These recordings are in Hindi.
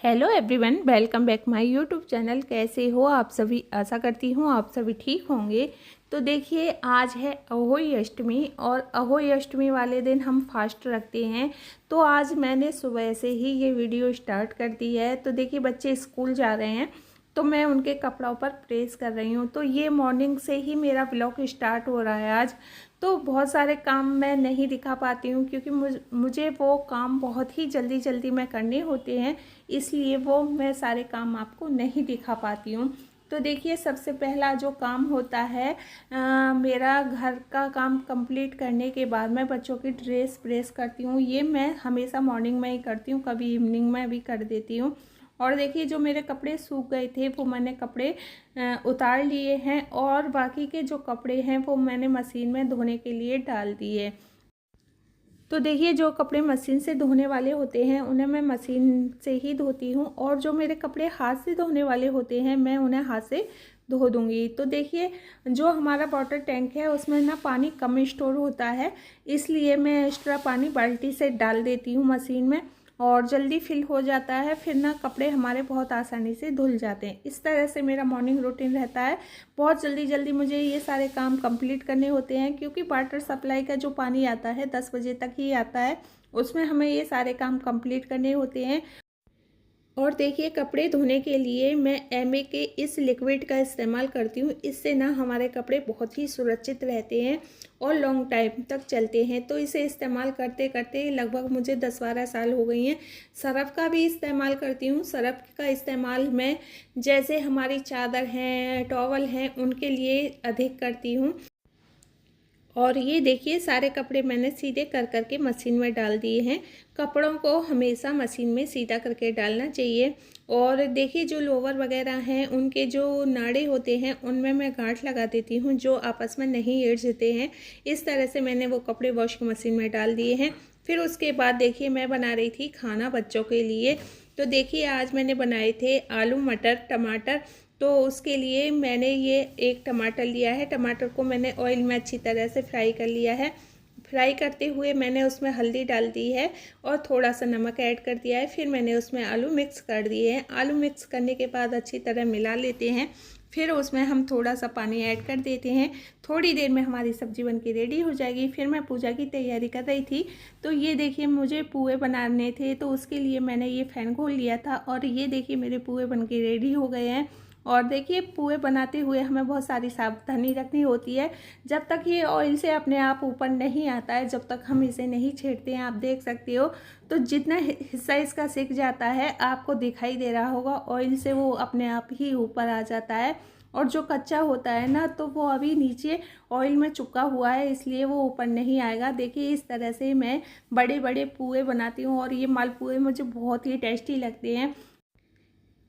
Hello everyone, welcome back my YouTube channel. कैसे हो आप सभी? आशा करती हूँ आप सभी ठीक होंगे। तो देखिए, आज है अहोई अष्टमी और अहोई अष्टमी वाले दिन हम फास्ट रखते हैं। तो आज मैंने सुबह से ही ये वीडियो स्टार्ट कर दी है। तो देखिए, बच्चे स्कूल जा रहे हैं तो मैं उनके कपड़ों पर प्रेस कर रही हूँ। तो ये मॉर्निंग से ही मेरा ब्लॉग स्टार्ट हो रहा है आज। तो बहुत सारे काम मैं नहीं दिखा पाती हूँ क्योंकि मुझे वो काम बहुत ही जल्दी जल्दी में करने होते हैं, इसलिए वो मैं सारे काम आपको नहीं दिखा पाती हूँ। तो देखिए, सबसे पहला जो काम होता है मेरा घर का काम कंप्लीट करने के बाद मैं बच्चों की ड्रेस प्रेस करती हूँ। ये मैं हमेशा मॉर्निंग में ही करती हूँ, कभी इवनिंग में भी कर देती हूँ। और देखिए, जो मेरे कपड़े सूख गए थे वो मैंने कपड़े उतार लिए हैं और बाकी के जो कपड़े हैं वो मैंने मशीन में धोने के लिए डाल दिए। तो देखिए, जो कपड़े मशीन से धोने वाले होते हैं उन्हें मैं मशीन से ही धोती हूँ, और जो मेरे कपड़े हाथ से धोने वाले होते हैं मैं उन्हें हाथ से धो दूँगी। तो देखिए, जो हमारा वाटर टैंक है उसमें ना पानी कम स्टोर होता है, इसलिए मैं एक्स्ट्रा पानी बाल्टी से डाल देती हूँ मशीन में और जल्दी फिल हो जाता है। फिर ना कपड़े हमारे बहुत आसानी से धुल जाते हैं। इस तरह से मेरा मॉर्निंग रूटीन रहता है। बहुत जल्दी जल्दी मुझे ये सारे काम कंप्लीट करने होते हैं क्योंकि वाटर सप्लाई का जो पानी आता है 10 बजे तक ही आता है, उसमें हमें ये सारे काम कंप्लीट करने होते हैं। और देखिए, कपड़े धोने के लिए मैं एमए के इस लिक्विड का इस्तेमाल करती हूँ। इससे ना हमारे कपड़े बहुत ही सुरक्षित रहते हैं और लॉन्ग टाइम तक चलते हैं। तो इसे इस्तेमाल करते करते लगभग मुझे 10-12 साल हो गई हैं। सर्फ़ का भी इस्तेमाल करती हूँ। सर्फ़ का इस्तेमाल मैं जैसे हमारी चादर हैं, टॉवल हैं, उनके लिए अधिक करती हूँ। और ये देखिए, सारे कपड़े मैंने सीधे कर करके मशीन में डाल दिए हैं। कपड़ों को हमेशा मशीन में सीधा करके डालना चाहिए। और देखिए, जो लोवर वगैरह हैं उनके जो नाड़े होते हैं उनमें मैं गांठ लगा देती हूँ जो आपस में नहीं एड़ते हैं। इस तरह से मैंने वो कपड़े वॉशिंग मशीन में डाल दिए हैं। फिर उसके बाद देखिए, मैं बना रही थी खाना बच्चों के लिए। तो देखिए, आज मैंने बनाए थे आलू मटर टमाटर। तो उसके लिए मैंने ये एक टमाटर लिया है। टमाटर को मैंने ऑयल में अच्छी तरह से फ्राई कर लिया है। फ्राई करते हुए मैंने उसमें हल्दी डाल दी है और थोड़ा सा नमक ऐड कर दिया है। फिर मैंने उसमें आलू मिक्स कर दिए हैं। आलू मिक्स करने के बाद अच्छी तरह मिला लेते हैं। फिर उसमें हम थोड़ा सा पानी ऐड कर देते हैं। थोड़ी देर में हमारी सब्ज़ी बनके रेडी हो जाएगी। फिर मैं पूजा की तैयारी कर रही थी। तो ये देखिए, मुझे पुए बनाने थे तो उसके लिए मैंने ये फ़ैन खोल लिया था और ये देखिए, मेरे पुए बनके रेडी हो गए हैं। और देखिए, पुए बनाते हुए हमें बहुत सारी सावधानी रखनी होती है। जब तक ये ऑयल से अपने आप ऊपर नहीं आता है, जब तक हम इसे नहीं छेड़ते हैं, आप देख सकते हो, तो जितना हिस्सा इसका सिक जाता है आपको दिखाई दे रहा होगा, ऑयल से वो अपने आप ही ऊपर आ जाता है। और जो कच्चा होता है ना, तो वो अभी नीचे ऑयल में चुका हुआ है, इसलिए वो ऊपर नहीं आएगा। देखिए, इस तरह से मैं बड़े बड़े पुए बनाती हूँ और ये मालपुए मुझे बहुत ही टेस्टी लगते हैं।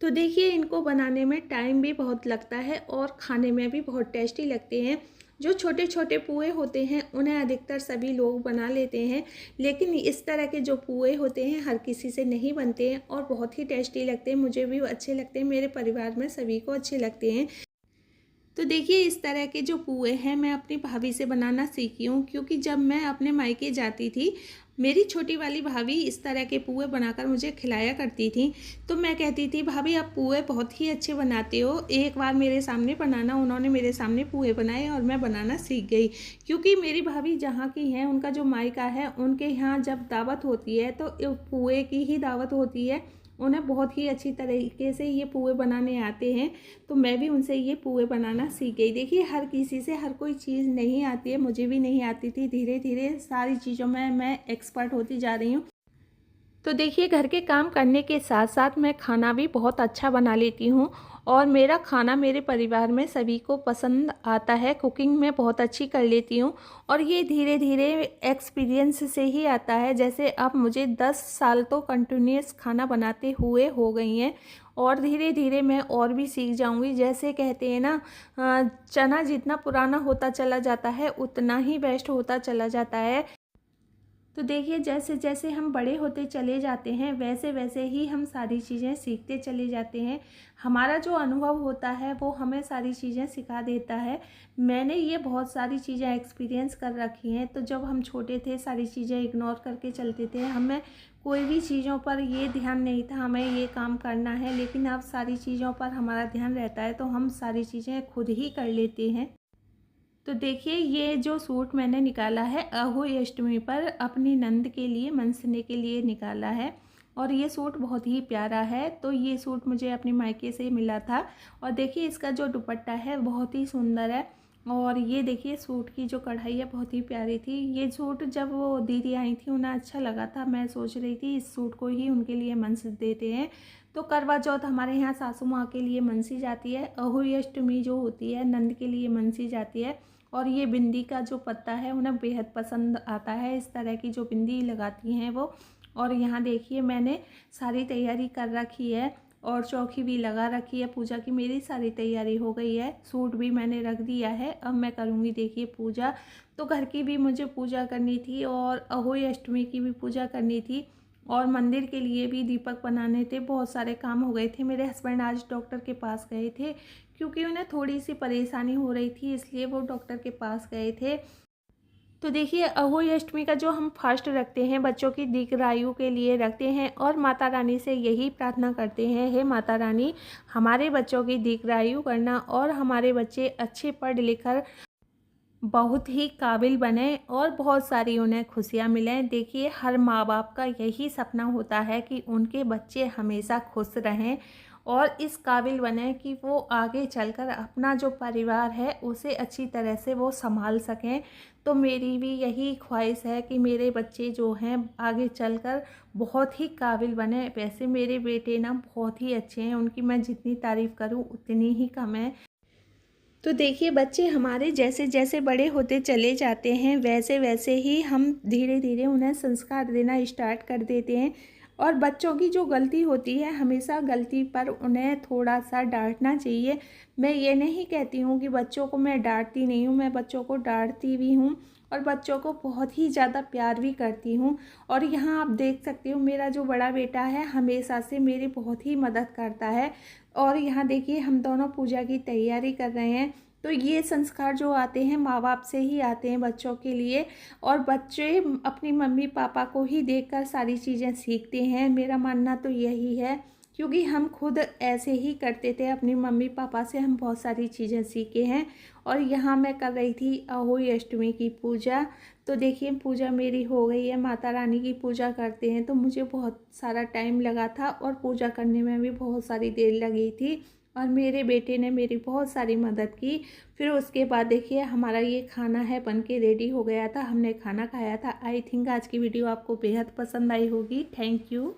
तो देखिए, इनको बनाने में टाइम भी बहुत लगता है और खाने में भी बहुत टेस्टी लगते हैं। जो छोटे छोटे पुए होते हैं उन्हें अधिकतर सभी लोग बना लेते हैं, लेकिन इस तरह के जो पुए होते हैं हर किसी से नहीं बनते हैं और बहुत ही टेस्टी लगते हैं। मुझे भी अच्छे लगते हैं, मेरे परिवार में सभी को अच्छे लगते हैं। तो देखिए, इस तरह के जो पुए हैं मैं अपनी भाभी से बनाना सीखी हूँ क्योंकि जब मैं अपने मायके जाती थी, मेरी छोटी वाली भाभी इस तरह के पुए बनाकर मुझे खिलाया करती थी। तो मैं कहती थी, भाभी आप पुए बहुत ही अच्छे बनाते हो, एक बार मेरे सामने बनाना। उन्होंने मेरे सामने पुए बनाए और मैं बनाना सीख गई। क्योंकि मेरी भाभी जहाँ की हैं, उनका जो मायका है, उनके यहाँ जब दावत होती है तो पुए की ही दावत होती है। उन्हें बहुत ही अच्छी तरीके से ये पुए बनाने आते हैं। तो मैं भी उनसे ये पुए बनाना सीख गई। देखिए, हर किसी से हर कोई चीज़ नहीं आती है, मुझे भी नहीं आती थी। धीरे धीरे सारी चीज़ों में मैं एक्सपर्ट होती जा रही हूँ। तो देखिए, घर के काम करने के साथ साथ मैं खाना भी बहुत अच्छा बना लेती हूँ और मेरा खाना मेरे परिवार में सभी को पसंद आता है। कुकिंग मैं बहुत अच्छी कर लेती हूँ और ये धीरे धीरे एक्सपीरियंस से ही आता है। जैसे अब मुझे 10 साल तो कंटिन्यूस खाना बनाते हुए हो गई हैं और धीरे धीरे मैं और भी सीख जाऊंगी। जैसे कहते हैं ना, चना जितना पुराना होता चला जाता है उतना ही बेस्ट होता चला जाता है। तो देखिए जैसे जैसे हम बड़े होते चले जाते हैं वैसे वैसे ही हम सारी चीज़ें सीखते चले जाते हैं। हमारा जो अनुभव होता है वो हमें सारी चीज़ें सिखा देता है। मैंने ये बहुत सारी चीज़ें एक्सपीरियंस कर रखी हैं। तो जब हम छोटे थे सारी चीज़ें इग्नोर करके चलते थे, हमें कोई भी चीज़ों पर ये ध्यान नहीं था हमें ये काम करना है, लेकिन अब सारी चीज़ों पर हमारा ध्यान रहता है तो हम सारी चीज़ें खुद ही कर लेते हैं। तो देखिए ये जो सूट मैंने निकाला है अहोई अष्टमी पर अपनी नंद के लिए, मनसने के लिए निकाला है और ये सूट बहुत ही प्यारा है। तो ये सूट मुझे अपने मायके से मिला था और देखिए इसका जो दुपट्टा है बहुत ही सुंदर है और ये देखिए सूट की जो कढ़ाई है बहुत ही प्यारी थी। ये सूट जब वो दीदी आई थी उन्हें अच्छा लगा था, मैं सोच रही थी इस सूट को ही उनके लिए मनस देते हैं। तो करवा चौथ हमारे यहाँ सासू माँ के लिए मनसी जाती है, अहोई अष्टमी जो होती है नंद के लिए मनसी जाती है। और ये बिंदी का जो पत्ता है उन्हें बेहद पसंद आता है, इस तरह की जो बिंदी लगाती हैं वो। और यहाँ देखिए मैंने सारी तैयारी कर रखी है और चौकी भी लगा रखी है, पूजा की मेरी सारी तैयारी हो गई है। सूट भी मैंने रख दिया है, अब मैं करूँगी देखिए पूजा। तो घर की भी मुझे पूजा करनी थी और अहोई अष्टमी की भी पूजा करनी थी और मंदिर के लिए भी दीपक बनाने थे। बहुत सारे काम हो गए थे। मेरे हस्बैंड आज डॉक्टर के पास गए थे क्योंकि उन्हें थोड़ी सी परेशानी हो रही थी, इसलिए वो डॉक्टर के पास गए थे। तो देखिए अहोई अष्टमी का जो हम फास्ट रखते हैं बच्चों की दीर्घायु के लिए रखते हैं और माता रानी से यही प्रार्थना करते हैं, हे माता रानी हमारे बच्चों की दीर्घायु करना और हमारे बच्चे अच्छे पढ़ लिख कर बहुत ही काबिल बने और बहुत सारी उन्हें खुशियाँ मिलें। देखिए हर माँ बाप का यही सपना होता है कि उनके बच्चे हमेशा खुश रहें और इस काबिल बने कि वो आगे चलकर अपना जो परिवार है उसे अच्छी तरह से वो संभाल सकें। तो मेरी भी यही ख्वाहिश है कि मेरे बच्चे जो हैं आगे चलकर बहुत ही काबिल बने। वैसे मेरे बेटे ना बहुत ही अच्छे हैं, उनकी मैं जितनी तारीफ़ करूँ उतनी ही कम है। तो देखिए बच्चे हमारे जैसे जैसे बड़े होते चले जाते हैं वैसे वैसे ही हम धीरे धीरे उन्हें संस्कार देना स्टार्ट कर देते हैं। और बच्चों की जो गलती होती है हमेशा गलती पर उन्हें थोड़ा सा डांटना चाहिए। मैं ये नहीं कहती हूँ कि बच्चों को मैं डांटती नहीं हूँ, मैं बच्चों को डांटती भी हूँ और बच्चों को बहुत ही ज़्यादा प्यार भी करती हूँ। और यहाँ आप देख सकते हो मेरा जो बड़ा बेटा है हमेशा से मेरी बहुत ही मदद करता है। और यहाँ देखिए हम दोनों पूजा की तैयारी कर रहे हैं। तो ये संस्कार जो आते हैं माँ बाप से ही आते हैं बच्चों के लिए और बच्चे अपनी मम्मी पापा को ही देखकर सारी चीज़ें सीखते हैं। मेरा मानना तो यही है क्योंकि हम खुद ऐसे ही करते थे, अपनी मम्मी पापा से हम बहुत सारी चीज़ें सीखे हैं। और यहाँ मैं कर रही थी अहोई अष्टमी की पूजा। तो देखिए पूजा मेरी हो गई है, माता रानी की पूजा करते हैं तो मुझे बहुत सारा टाइम लगा था और पूजा करने में भी बहुत सारी देर लगी थी और मेरे बेटे ने मेरी बहुत सारी मदद की। फिर उसके बाद देखिए हमारा ये खाना है बन के रेडी हो गया था, हमने खाना खाया था। आई थिंक आज की वीडियो आपको बेहद पसंद आई होगी। Thank you.